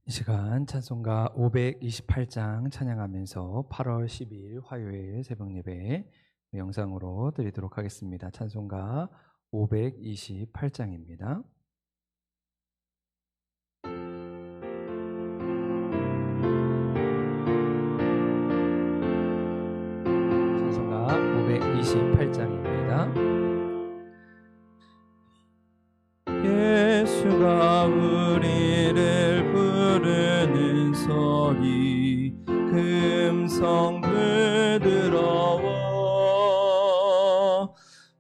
이 시간 찬송가 528장 찬양하면서 8월 12일 화요일 새벽 예배 영상으로 드리도록 하겠습니다. 찬송가 528장입니다. 찬송가 528장입니다. 예수가 우리를 부르는 소리 금성 부드러워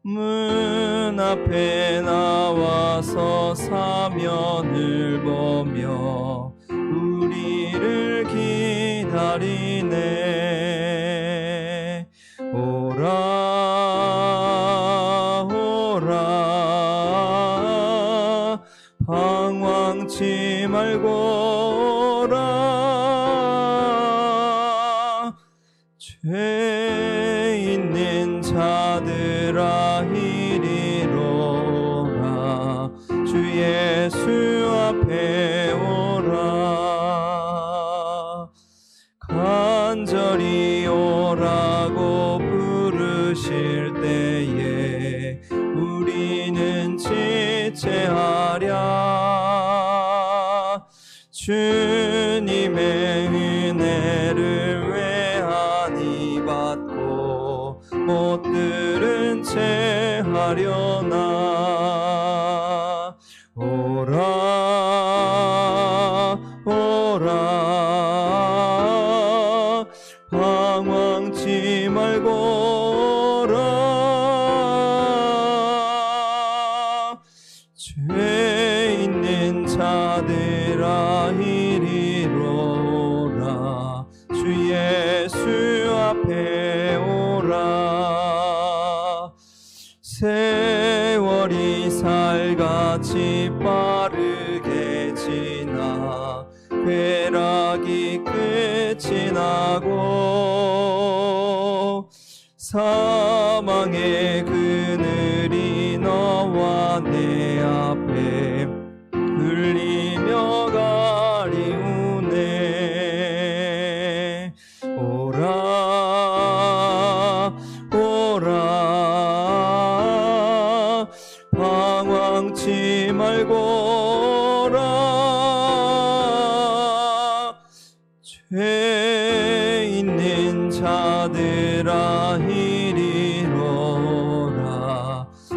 문 앞에 나와서 사면을 보며 우리를 기다리네. 오라 오라 방황치 말고 오라. 죄 있는 자들아 이리로라. 주 예수 앞에 오라. 간절히 오라고 부르실 때에 우리는 지체하랴. 주님의 은혜를 외하니 받고 못 들은 채 하려나. 오라 오라 방황치 말고 오라. 죄 있는 자들아 이리로라. 주 예수 앞에 오라. 세월이 살같이 빠르게 지나 쾌락이 끝이 나고 사망의 그늘이 너와 내 앞에 흘리며 가리우네. 오라 오라 방황치 말고 오라. 죄 있는 자들아 이리로라.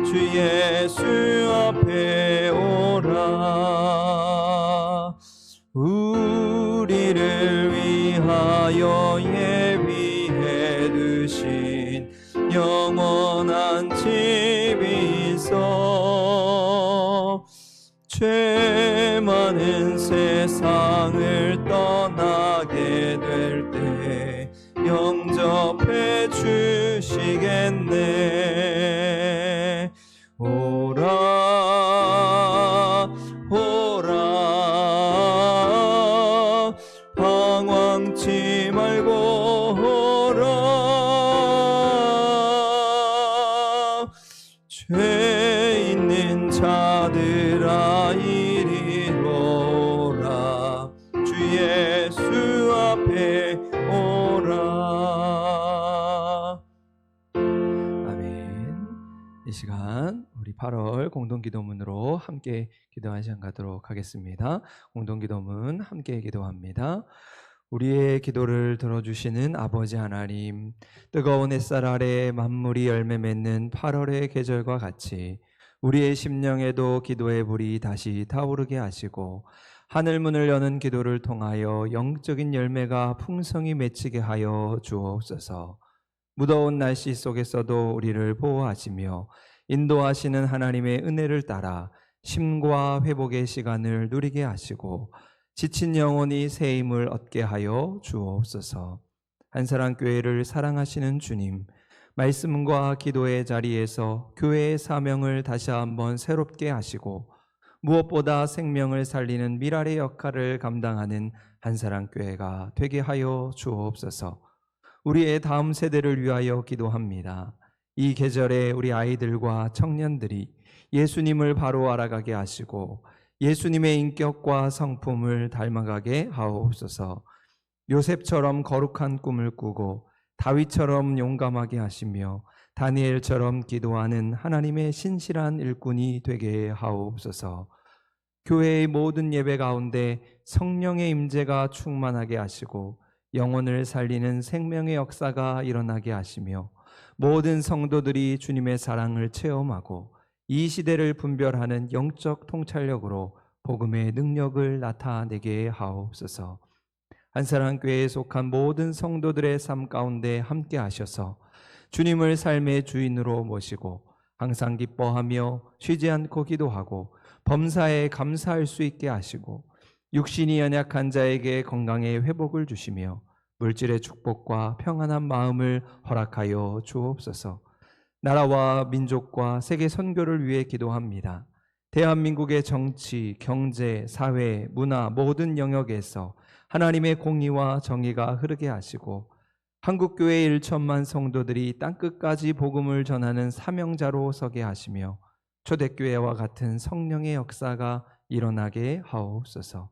주 예수 앞에 오라. 우리를 위하여 예비해 두신 영원한 집이 있어. 죄 많은 세상을 떠나게 될 때 영접해 주시겠네. 오라 오라 방황치 말고 오라. 죄 있는 자들아 이리로라. 주 예수 앞에 오라. 아멘. 이 시간 우리 8월 공동기도문으로 함께 기도하는 시간 가도록 하겠습니다. 공동기도문 함께 기도합니다. 우리의 기도를 들어주시는 아버지 하나님, 뜨거운 햇살 아래 만물이 열매 맺는 8월의 계절과 같이 우리의 심령에도 기도의 불이 다시 타오르게 하시고 하늘문을 여는 기도를 통하여 영적인 열매가 풍성히 맺히게 하여 주옵소서. 무더운 날씨 속에서도 우리를 보호하시며 인도하시는 하나님의 은혜를 따라 쉼과 회복의 시간을 누리게 하시고 지친 영혼이 새 힘을 얻게 하여 주옵소서. 한사랑교회를 사랑하시는 주님, 말씀과 기도의 자리에서 교회의 사명을 다시 한번 새롭게 하시고 무엇보다 생명을 살리는 미랄의 역할을 감당하는 한사랑교회가 되게 하여 주옵소서. 우리의 다음 세대를 위하여 기도합니다. 이 계절에 우리 아이들과 청년들이 예수님을 바로 알아가게 하시고 예수님의 인격과 성품을 닮아가게 하옵소서. 요셉처럼 거룩한 꿈을 꾸고 다윗처럼 용감하게 하시며 다니엘처럼 기도하는 하나님의 신실한 일꾼이 되게 하옵소서. 교회의 모든 예배 가운데 성령의 임재가 충만하게 하시고 영혼을 살리는 생명의 역사가 일어나게 하시며 모든 성도들이 주님의 사랑을 체험하고 이 시대를 분별하는 영적 통찰력으로 복음의 능력을 나타내게 하옵소서. 한사랑교회에 속한 모든 성도들의 삶 가운데 함께 하셔서 주님을 삶의 주인으로 모시고 항상 기뻐하며 쉬지 않고 기도하고 범사에 감사할 수 있게 하시고 육신이 연약한 자에게 건강의 회복을 주시며 물질의 축복과 평안한 마음을 허락하여 주옵소서. 나라와 민족과 세계 선교를 위해 기도합니다. 대한민국의 정치, 경제, 사회, 문화 모든 영역에서 하나님의 공의와 정의가 흐르게 하시고 한국교회 1천만 성도들이 땅끝까지 복음을 전하는 사명자로 서게 하시며 초대교회와 같은 성령의 역사가 일어나게 하옵소서.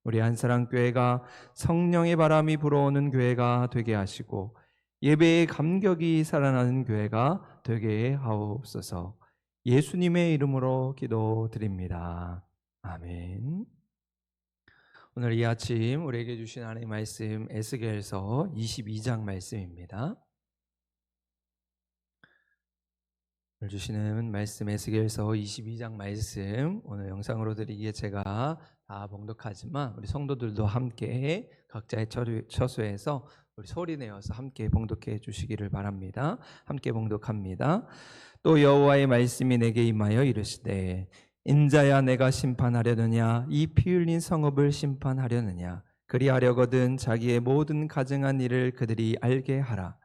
우리 한사랑교회가 성령의 바람이 불어오는 교회가 되게 하시고 예배의 감격이 살아나는 교회가 되게 하옵소서. 예수님의 이름으로 기도드립니다. 아멘. 오늘 이 아침 우리에게 주신 하나님의 말씀 에스겔서 22장 말씀입니다. 오늘 주시는 말씀 에스겔서 22장 말씀, 오늘 영상으로 드리기에 제가 다 봉독하지만 우리 성도들도 함께 각자의 처소에서 우리 소리 내어서 함께 봉독해 주시기를 바랍니다. 함께 봉독합니다. 또 여호와의 말씀이 내게 임하여 이르시되 인자야, 내가 심판하려느냐? 이 피 흘린 성읍을 심판하려느냐? 그리하려거든 자기의 모든 가증한 일을 그들이 알게 하라.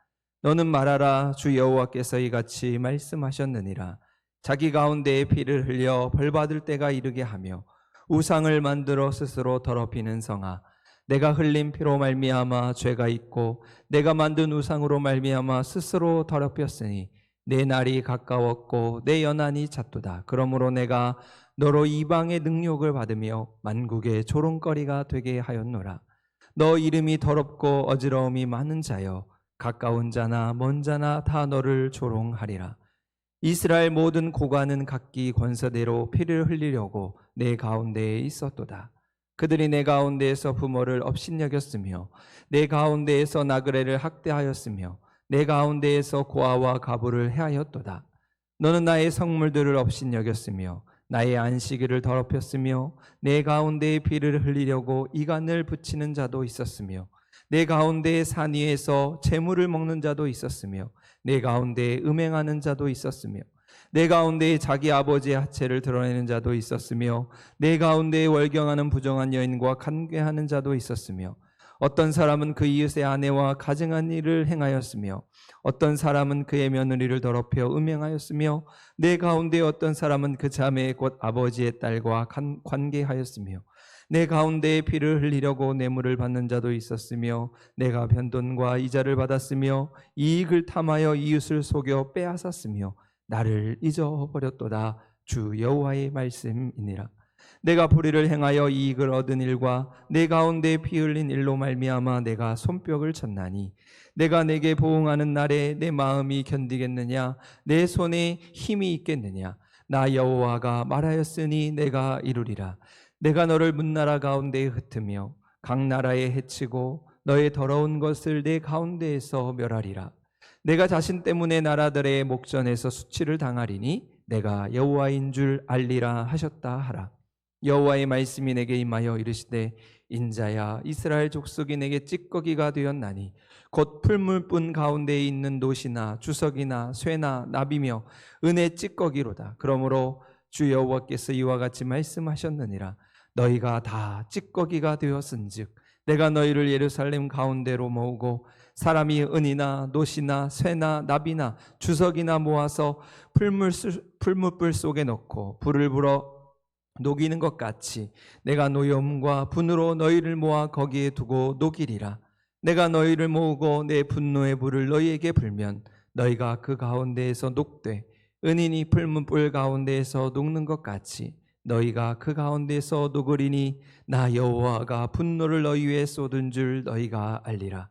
너는 말하라. 주 여호와께서 이같이 말씀하셨느니라. 자기 가운데에 피를 흘려 벌받을 때가 이르게 하며 우상을 만들어 스스로 더럽히는 성아, 내가 흘린 피로 말미암아 죄가 있고 내가 만든 우상으로 말미암아 스스로 더럽혔으니 내 날이 가까웠고 내 연한이 찼도다. 그러므로 내가 너로 이방의 능욕을 받으며 만국의 조롱거리가 되게 하였노라. 너 이름이 더럽고 어지러움이 많은 자여, 가까운 자나 먼 자나 다 너를 조롱하리라. 이스라엘 모든 고관은 각기 권세대로 피를 흘리려고 내 가운데에 있었도다. 그들이 내 가운데에서 부모를 업신여겼으며 내 가운데에서 나그네를 학대하였으며 내 가운데에서 고아와 가부를 해하였도다. 너는 나의 성물들을 업신여겼으며 나의 안식일을 더럽혔으며 내 가운데에 피를 흘리려고 이간을 붙이는 자도 있었으며 내 가운데에 산 위에서 재물을 먹는 자도 있었으며 내 가운데에 음행하는 자도 있었으며 내 가운데에 자기 아버지의 하체를 드러내는 자도 있었으며 내 가운데에 월경하는 부정한 여인과 간괴하는 자도 있었으며 어떤 사람은 그 이웃의 아내와 가증한 일을 행하였으며 어떤 사람은 그의 며느리를 더럽혀 음행하였으며 내 가운데 어떤 사람은 그 자매 곧 아버지의 딸과 관계하였으며 내 가운데에 피를 흘리려고 뇌물을 받는 자도 있었으며 내가 변돈과 이자를 받았으며 이익을 탐하여 이웃을 속여 빼앗았으며 나를 잊어버렸도다. 주 여호와의 말씀이니라. 내가 불의를 행하여 이익을 얻은 일과 내 가운데 피 흘린 일로 말미암아 내가 손뼉을 쳤나니 내가 내게 보응하는 날에 내 마음이 견디겠느냐? 내 손에 힘이 있겠느냐? 나 여호와가 말하였으니 내가 이루리라. 내가 너를 문나라 가운데에 흩으며 각 나라에 해치고 너의 더러운 것을 내 가운데에서 멸하리라. 내가 자신 때문에 나라들의 목전에서 수치를 당하리니 내가 여호와인 줄 알리라 하셨다 하라. 여호와의 말씀이 내게 임하여 이르시되 인자야, 이스라엘 족속이 내게 찌꺼기가 되었나니 곧 풀물뿐 가운데에 있는 노시나 주석이나 쇠나 나비며 은의 찌꺼기로다. 그러므로 주 여호와께서 이와 같이 말씀하셨느니라. 너희가 다 찌꺼기가 되었은즉 내가 너희를 예루살렘 가운데로 모으고 사람이 은이나 노시나 쇠나 나비나 주석이나 모아서 풀무불 속에 넣고 불을 불어 녹이는 것 같이 내가 노염과 분으로 너희를 모아 거기에 두고 녹이리라. 내가 너희를 모으고 내 분노의 불을 너희에게 불면 너희가 그 가운데에서 녹되 은인이 풀무불 가운데에서 녹는 것 같이 너희가 그 가운데서 녹으리니 나 여호와가 분노를 너희 위에 쏟은 줄 너희가 알리라.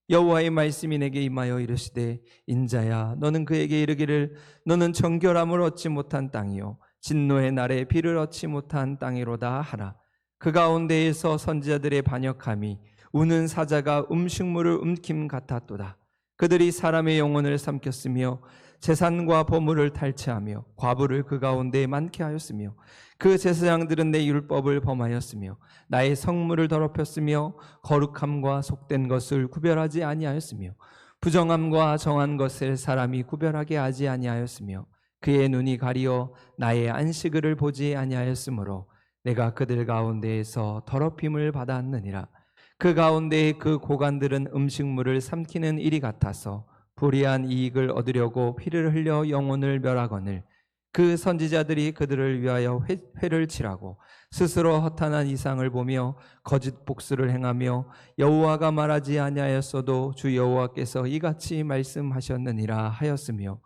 여호와의 말씀이 내게 임하여 이르시되 인자야 너는 그에게 이르기를 너는 정결함을 얻지 못한 땅이요 진노의 날에 비를 얻지 못한 땅이로다 하라. 그 가운데에서 선지자들의 반역함이 우는 사자가 음식물을 움킴 같았도다. 그들이 사람의 영혼을 삼켰으며 재산과 보물을 탈취하며 과부를 그 가운데에 많게 하였으며 그 제사장들은 내 율법을 범하였으며 나의 성물을 더럽혔으며 거룩함과 속된 것을 구별하지 아니하였으며 부정함과 정한 것을 사람이 구별하게 하지 아니하였으며 그의 눈이 가리어 나의 안식일을 보지 아니하였으므로 내가 그들 가운데에서 더럽힘을 받았느니라. 그 가운데에 그 고관들은 음식물을 삼키는 일이 같아서 불의한 이익을 얻으려고 피를 흘려 영혼을 멸하거늘 그 선지자들이 그들을 위하여 회를 치라고 스스로 허탄한 이상을 보며 거짓 복수를 행하며 여호와가 말하지 아니하였어도 주 여호와께서 이같이 말씀하셨느니라 하였으며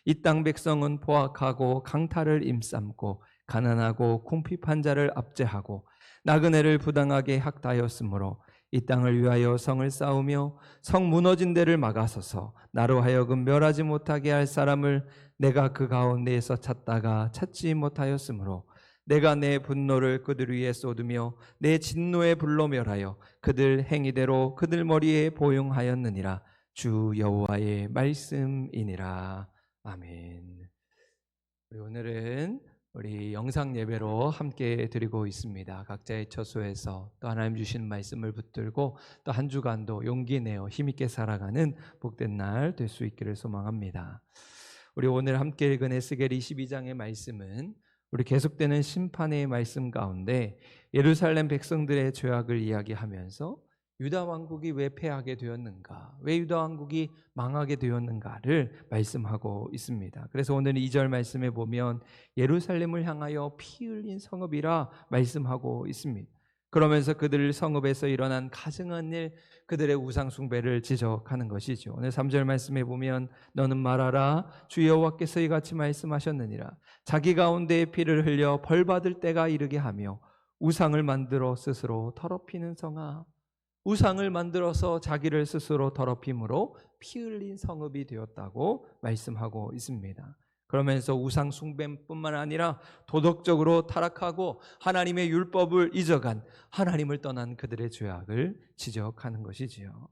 이 땅 백성은 포악하고 강탈을 임삼고 가난하고 궁핍한 자를 압제하고 나그네를 부당하게 학다하였으므로 이 땅을 위하여 성을 쌓으며 성 무너진 데를 막아서서 나로 하여금 멸하지 못하게 할 사람을 내가 그 가운데에서 찾다가 찾지 못하였으므로 내가 내 분노를 그들 위에 쏟으며 내 진노의 불로 멸하여 그들 행위대로 그들 머리에 보용하였느니라. 주 여호와의 말씀이니라. 아멘. 우리 오늘은 우리 영상 예배로 함께 드리고 있습니다. 각자의 처소에서 또 하나님 주신 말씀을 붙들고 또 한 주간도 용기 내어 힘있게 살아가는 복된 날 될 수 있기를 소망합니다. 우리 오늘 함께 읽은 에스겔 22장의 말씀은 우리 계속되는 심판의 말씀 가운데 예루살렘 백성들의 죄악을 이야기하면서 유다 왕국이 왜 패하게 되었는가, 왜 유다 왕국이 망하게 되었는가를 말씀하고 있습니다. 그래서 오늘 2절 말씀에 보면 예루살렘을 향하여 피 흘린 성읍이라 말씀하고 있습니다. 그러면서 그들 성읍에서 일어난 가증한 일, 그들의 우상 숭배를 지적하는 것이죠. 오늘 3절 말씀에 보면 너는 말하라 주 여호와께서 이같이 말씀하셨느니라. 자기 가운데에 피를 흘려 벌받을 때가 이르게 하며 우상을 만들어 스스로 더럽히는 성아, 우상을 만들어서 자기를 스스로 더럽힘으로 피 흘린 성읍이 되었다고 말씀하고 있습니다. 그러면서 우상 숭배뿐만 아니라 도덕적으로 타락하고 하나님의 율법을 잊어간, 하나님을 떠난 그들의 죄악을 지적하는 것이지요.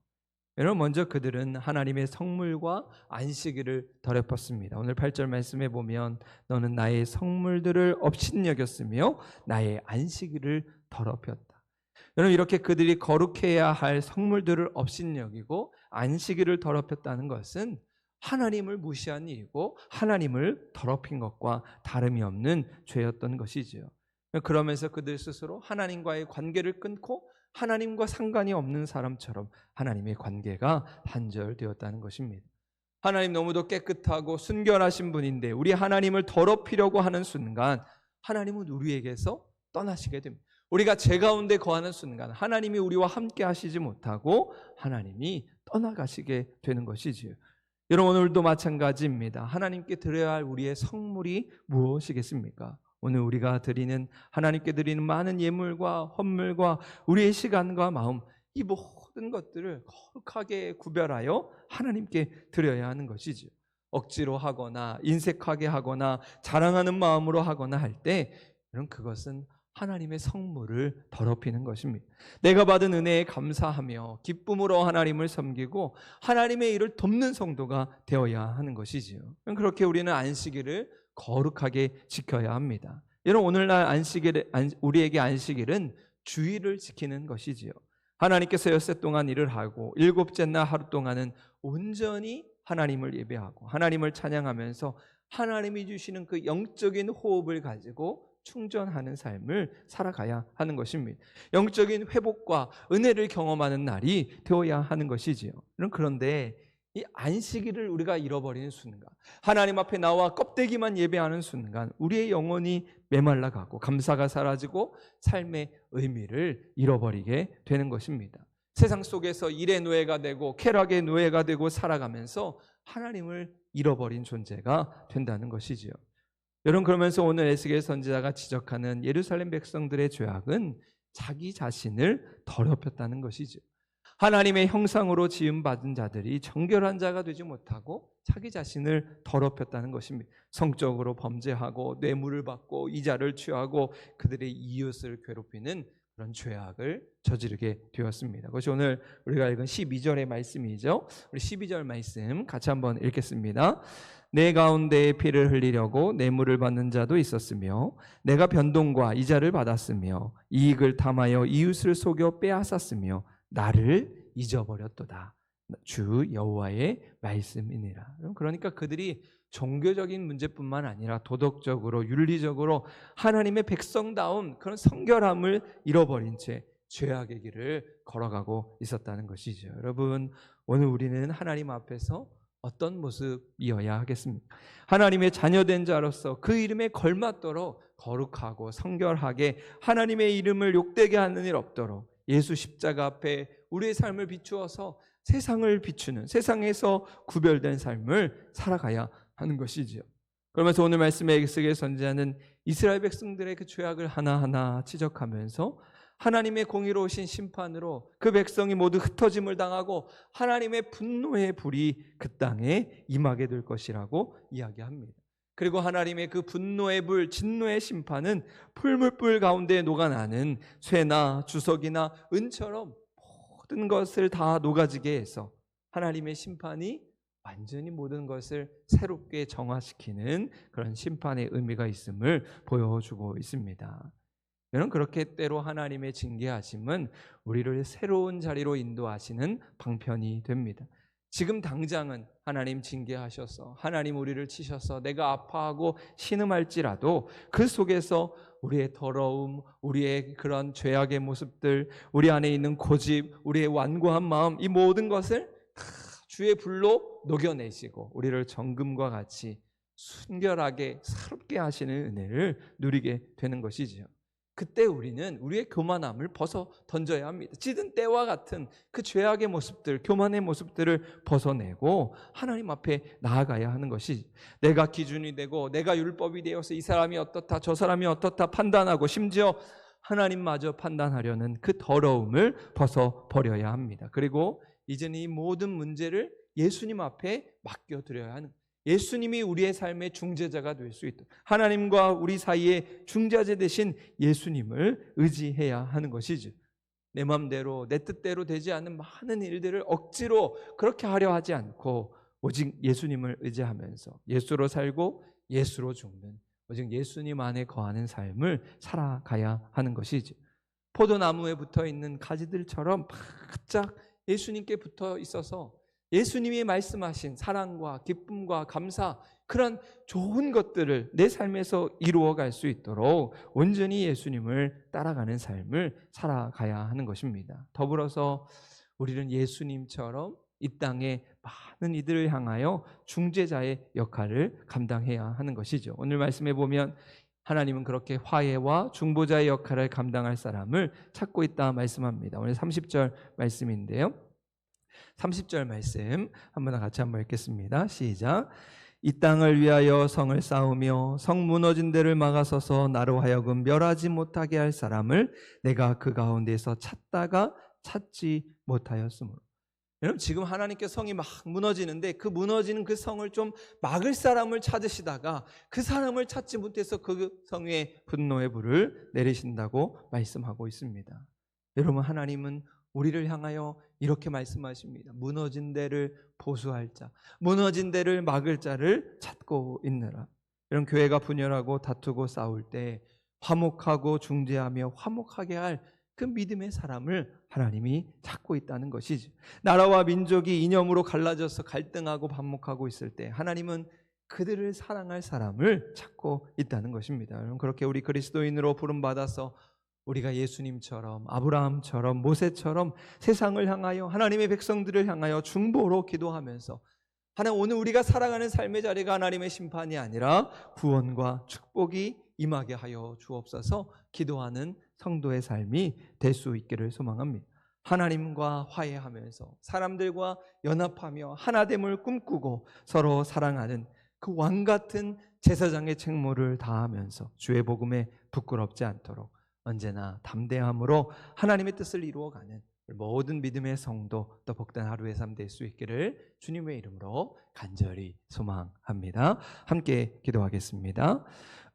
여러분, 먼저 그들은 하나님의 성물과 안식일을 더럽혔습니다. 오늘 8절 말씀에 보면 너는 나의 성물들을 업신여겼으며 나의 안식일을 더럽혔다. 여러분, 이렇게 그들이 거룩해야 할 성물들을 업신여기고 안식일을 더럽혔다는 것은 하나님을 무시한 일이고 하나님을 더럽힌 것과 다름이 없는 죄였던 것이지요. 그러면서 그들 스스로 하나님과의 관계를 끊고 하나님과 상관이 없는 사람처럼 하나님의 관계가 단절되었다는 것입니다. 하나님 너무도 깨끗하고 순결하신 분인데 우리 하나님을 더럽히려고 하는 순간 하나님은 우리에게서 떠나시게 됩니다. 우리가 죄 가운데 거하는 순간 하나님이 우리와 함께 하시지 못하고 하나님이 떠나가시게 되는 것이지요. 여러분, 오늘도 마찬가지입니다. 하나님께 드려야 할 우리의 성물이 무엇이겠습니까? 오늘 우리가 드리는, 하나님께 드리는 많은 예물과 헌물과 우리의 시간과 마음, 이 모든 것들을 거룩하게 구별하여 하나님께 드려야 하는 것이죠. 억지로 하거나 인색하게 하거나 자랑하는 마음으로 하거나 할 때 여러분, 그것은 하나님의 성물을 더럽히는 것입니다. 내가 받은 은혜에 감사하며 기쁨으로 하나님을 섬기고 하나님의 일을 돕는 성도가 되어야 하는 것이지요. 그렇게 우리는 안식일을 거룩하게 지켜야 합니다. 여러분, 오늘날 우리에게 안식일은 주일을 지키는 것이지요. 하나님께서 엿새 동안 일을 하고 일곱째 날 하루 동안은 온전히 하나님을 예배하고 하나님을 찬양하면서 하나님이 주시는 그 영적인 호흡을 가지고 충전하는 삶을 살아가야 하는 것입니다. 영적인 회복과 은혜를 경험하는 날이 되어야 하는 것이지요. 그런데 이 안식일을 우리가 잃어버리는 순간, 하나님 앞에 나와 껍데기만 예배하는 순간 우리의 영혼이 메말라가고 감사가 사라지고 삶의 의미를 잃어버리게 되는 것입니다. 세상 속에서 일의 노예가 되고 쾌락의 노예가 되고 살아가면서 하나님을 잃어버린 존재가 된다는 것이지요. 여러분, 그러면서 오늘 에스겔 선지자가 지적하는 예루살렘 백성들의 죄악은 자기 자신을 더럽혔다는 것이죠. 하나님의 형상으로 지음받은 자들이 정결한 자가 되지 못하고 자기 자신을 더럽혔다는 것입니다. 성적으로 범죄하고 뇌물을 받고 이자를 취하고 그들의 이웃을 괴롭히는 그런 죄악을 저지르게 되었습니다. 그것이 오늘 우리가 읽은 12절의 말씀이죠. 우리 12절 말씀 같이 한번 읽겠습니다. 내 가운데에 피를 흘리려고 뇌물을 받는 자도 있었으며 내가 변동과 이자를 받았으며 이익을 탐하여 이웃을 속여 빼앗았으며 나를 잊어버렸도다. 주 여호와의 말씀이니라. 그러니까 그들이 종교적인 문제뿐만 아니라 도덕적으로 윤리적으로 하나님의 백성다운 그런 성결함을 잃어버린 채 죄악의 길을 걸어가고 있었다는 것이죠. 여러분, 오늘 우리는 하나님 앞에서 어떤 모습이어야 하겠습니까? 하나님의 자녀된 자로서 그 이름에 걸맞도록 거룩하고 성결하게 하나님의 이름을 욕되게 하는 일 없도록 예수 십자가 앞에 우리의 삶을 비추어서 세상을 비추는, 세상에서 구별된 삶을 살아가야 하는 것이지요. 그러면서 오늘 말씀의 에스겔 선지자는 이스라엘 백성들의 그 죄악을 하나하나 지적하면서 하나님의 공의로우신 심판으로 그 백성이 모두 흩어짐을 당하고 하나님의 분노의 불이 그 땅에 임하게 될 것이라고 이야기합니다. 그리고 하나님의 그 분노의 불, 진노의 심판은 풀물불 가운데 녹아나는 쇠나 주석이나 은처럼 모든 것을 다 녹아지게 해서 하나님의 심판이 완전히 모든 것을 새롭게 정화시키는 그런 심판의 의미가 있음을 보여주고 있습니다. 여러분, 그렇게 때로 하나님의 징계하심은 우리를 새로운 자리로 인도하시는 방편이 됩니다. 지금 당장은 하나님 징계하셔서 하나님 우리를 치셔서 내가 아파하고 신음할지라도 그 속에서 우리의 더러움, 우리의 그런 죄악의 모습들, 우리 안에 있는 고집, 우리의 완고한 마음, 이 모든 것을 다 주의 불로 녹여내시고 우리를 정금과 같이 순결하게 새롭게 하시는 은혜를 누리게 되는 것이지요. 그때 우리는 우리의 교만함을 벗어 던져야 합니다. 찌든 때와 같은 그 죄악의 모습들, 교만의 모습들을 벗어내고 하나님 앞에 나아가야 하는 것이, 내가 기준이 되고 내가 율법이 되어서 이 사람이 어떻다 저 사람이 어떻다 판단하고 심지어 하나님마저 판단하려는 그 더러움을 벗어버려야 합니다. 그리고 이제는 이 모든 문제를 예수님 앞에 맡겨드려야 하는, 예수님이 우리의 삶의 중재자가 될 수 있도록 하나님과 우리 사이에 중재자 되신 예수님을 의지해야 하는 것이죠. 내 마음대로 내 뜻대로 되지 않는 많은 일들을 억지로 그렇게 하려 하지 않고 오직 예수님을 의지하면서 예수로 살고 예수로 죽는, 오직 예수님 안에 거하는 삶을 살아가야 하는 것이죠. 포도나무에 붙어있는 가지들처럼 바짝 예수님께 붙어 있어서 예수님이 말씀하신 사랑과 기쁨과 감사, 그런 좋은 것들을 내 삶에서 이루어갈 수 있도록 온전히 예수님을 따라가는 삶을 살아가야 하는 것입니다. 더불어서 우리는 예수님처럼 이 땅에 많은 이들을 향하여 중재자의 역할을 감당해야 하는 것이죠. 오늘 말씀에 보면 하나님은 그렇게 화해와 중보자의 역할을 감당할 사람을 찾고 있다 말씀합니다. 오늘 30절 말씀인데요. 30절 말씀 한번 같이 한번 읽겠습니다. 시작. 이 땅을 위하여 성을 쌓으며 성 무너진 데를 막아서서 나로 하여금 멸하지 못하게 할 사람을 내가 그 가운데서 찾다가 찾지 못하였으므로. 여러분, 지금 하나님께 성이 막 무너지는데 그 무너지는 그 성을 좀 막을 사람을 찾으시다가 그 사람을 찾지 못해서 그 성 위에 분노의 불을 내리신다고 말씀하고 있습니다. 여러분, 하나님은 우리를 향하여 이렇게 말씀하십니다. 무너진 데를 보수할 자, 무너진 데를 막을 자를 찾고 있느라. 여러분, 교회가 분열하고 다투고 싸울 때 화목하고 중재하며 화목하게 할 그 믿음의 사람을 하나님이 찾고 있다는 것이죠. 나라와 민족이 이념으로 갈라져서 갈등하고 반목하고 있을 때 하나님은 그들을 사랑할 사람을 찾고 있다는 것입니다. 여러분, 그렇게 우리 그리스도인으로 부름받아서 우리가 예수님처럼, 아브라함처럼, 모세처럼 세상을 향하여, 하나님의 백성들을 향하여 중보로 기도하면서, 하나님, 오늘 우리가 살아가는 삶의 자리가 하나님의 심판이 아니라 구원과 축복이 임하게 하여 주옵소서 기도하는 성도의 삶이 될 수 있기를 소망합니다. 하나님과 화해하면서 사람들과 연합하며 하나됨을 꿈꾸고 서로 사랑하는 그 왕 같은 제사장의 책무를 다하면서 주의 복음에 부끄럽지 않도록 언제나 담대함으로 하나님의 뜻을 이루어가는 모든 믿음의 성도 또 복된 하루의 삶 될 수 있기를 주님의 이름으로 간절히 소망합니다. 함께 기도하겠습니다.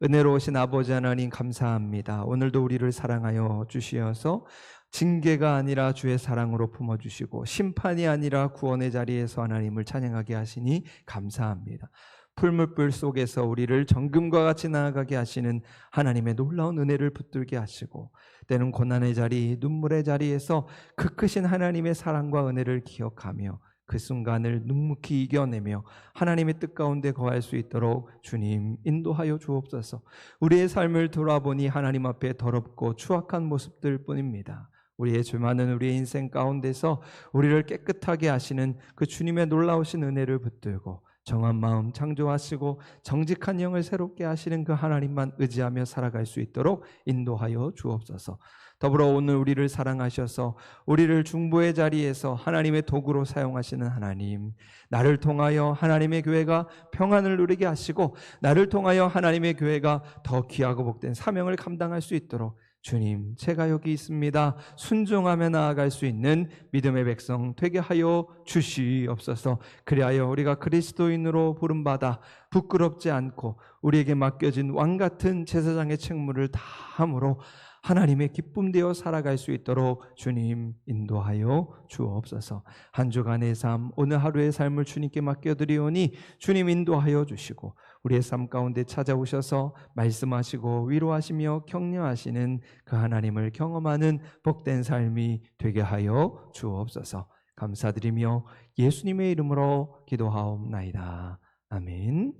은혜로우신 아버지 하나님 감사합니다. 오늘도 우리를 사랑하여 주시어서 징계가 아니라 주의 사랑으로 품어주시고 심판이 아니라 구원의 자리에서 하나님을 찬양하게 하시니 감사합니다. 풀물불 속에서 우리를 정금과 같이 나아가게 하시는 하나님의 놀라운 은혜를 붙들게 하시고 때는 고난의 자리, 눈물의 자리에서 그 크신 하나님의 사랑과 은혜를 기억하며 그 순간을 묵묵히 이겨내며 하나님의 뜻 가운데 거할 수 있도록 주님 인도하여 주옵소서. 우리의 삶을 돌아보니 하나님 앞에 더럽고 추악한 모습들 뿐입니다. 우리의 죄 많은 우리의 인생 가운데서 우리를 깨끗하게 하시는 그 주님의 놀라우신 은혜를 붙들고 정한 마음 창조하시고 정직한 영을 새롭게 하시는 그 하나님만 의지하며 살아갈 수 있도록 인도하여 주옵소서. 더불어 오늘 우리를 사랑하셔서 우리를 중보의 자리에서 하나님의 도구로 사용하시는 하나님, 나를 통하여 하나님의 교회가 평안을 누리게 하시고 나를 통하여 하나님의 교회가 더 귀하고 복된 사명을 감당할 수 있도록 주님, 제가 여기 있습니다. 순종하며 나아갈 수 있는 믿음의 백성 되게 하여 주시옵소서. 그리하여 우리가 그리스도인으로 부름받아 부끄럽지 않고 우리에게 맡겨진 왕같은 제사장의 책무를 다함으로 하나님의 기쁨 되어 살아갈 수 있도록 주님 인도하여 주옵소서. 한 주간의 삶, 오늘 하루의 삶을 주님께 맡겨드리오니 주님 인도하여 주시고 우리의 삶 가운데 찾아오셔서 말씀하시고 위로하시며 격려하시는 그 하나님을 경험하는 복된 삶이 되게 하여 주옵소서. 감사드리며 예수님의 이름으로 기도하옵나이다. 아멘.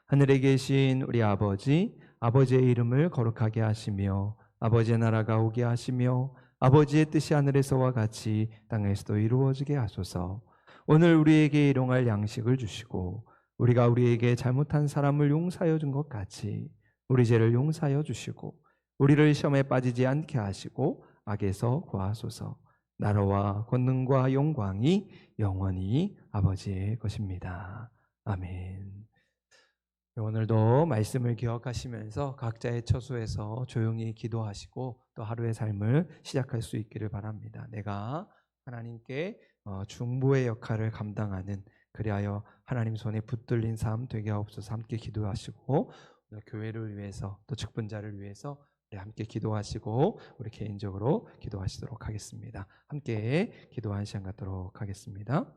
하늘에 계신 우리 아버지, 아버지의 이름을 거룩하게 하시며 아버지의 나라가 오게 하시며 아버지의 뜻이 하늘에서와 같이 땅에서도 이루어지게 하소서. 오늘 우리에게 일용할 양식을 주시고 우리가 우리에게 잘못한 사람을 용서하여 준 것 같이 우리 죄를 용서하여 주시고 우리를 시험에 빠지지 않게 하시고 악에서 구하소서. 나라와 권능과 영광이 영원히 아버지의 것입니다. 아멘. 오늘도 말씀을 기억하시면서 각자의 처소에서 조용히 기도하시고 또 하루의 삶을 시작할 수 있기를 바랍니다. 내가 하나님께 중보의 역할을 감당하는, 그리하여 하나님 손에 붙들린 삶 되게 하옵소서. 함께 기도하시고 교회를 위해서 또 직분자를 위해서 함께 기도하시고 우리 개인적으로 기도하시도록 하겠습니다. 함께 기도하는 시간 갖도록 하겠습니다.